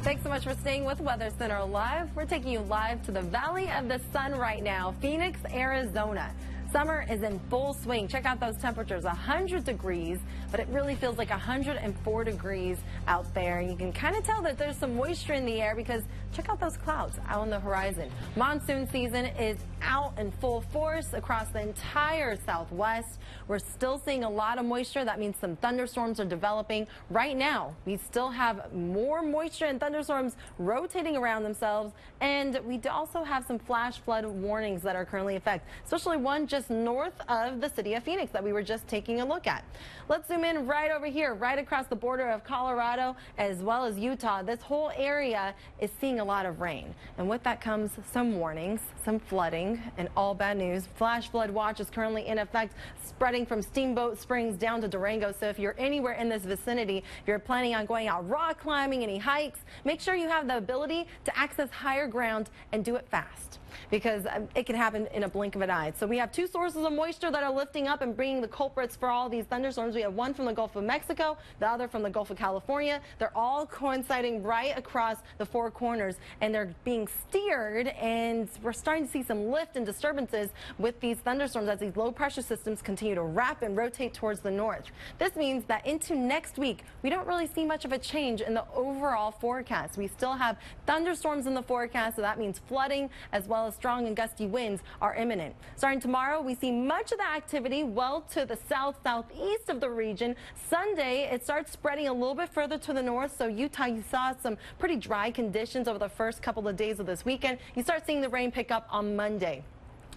Thanks so much for staying with Weather Center Live. We're taking you live to the Valley of the Sun right now, Phoenix, Arizona. Summer is in full swing. Check out those temperatures, 100 degrees, but it really feels like 104 degrees out there. And you can kind of tell that there's some moisture in the air because check out those clouds out on the horizon. Monsoon season is out in full force across the entire Southwest. We're still seeing a lot of moisture. That means some thunderstorms are developing. Right now, we still have more moisture and thunderstorms rotating around themselves. And we also have some flash flood warnings that are currently in effect, especially one just north of the city of Phoenix that we were just taking a look at. Let's zoom in right over here, right across the border of Colorado as well as Utah. This whole area is seeing a lot of rain. And with that comes some warnings, some flooding, and all bad news. Flash flood watch is currently in effect, spreading from Steamboat Springs down to Durango. So if you're anywhere in this vicinity, if you're planning on going out rock climbing, any hikes, make sure you have the ability to access higher ground and do it fast, because it can happen in a blink of an eye. So we have two sources of moisture that are lifting up and bringing the culprits for all these thunderstorms. We have one from the Gulf of Mexico, the other from the Gulf of California. They're all coinciding right across the four corners, and they're being steered, and we're starting to see some lift and disturbances with these thunderstorms as these low pressure systems continue to wrap and rotate towards the north. This means that into next week, we don't really see much of a change in the overall forecast. We still have thunderstorms in the forecast, so that means flooding as well as strong and gusty winds are imminent. Starting tomorrow, we see much of the activity well to the southeast of the region. Sunday, it starts spreading a little bit further to the north. So Utah, you saw some pretty dry conditions over the first couple of days of this weekend. You start seeing the rain pick up on Monday.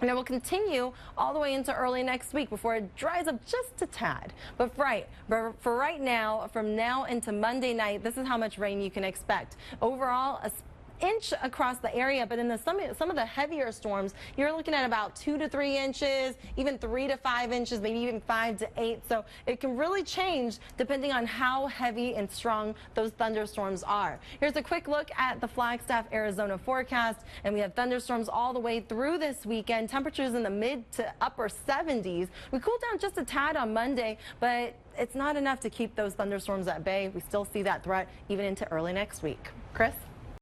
And it will continue all the way into early next week before it dries up just a tad. But for right now, from now into Monday night, this is how much rain you can expect. Overall, a inch across the area, but in some of the heavier storms, you're looking at about 2 to 3 inches, even 3 to 5 inches, maybe even 5 to 8. So it can really change depending on how heavy and strong those thunderstorms are. Here's a quick look at the Flagstaff, Arizona forecast, and we have thunderstorms all the way through this weekend. Temperatures in the mid to upper 70s. We cool down just a tad on Monday, but it's not enough to keep those thunderstorms at bay. We still see that threat even into early next week. Chris?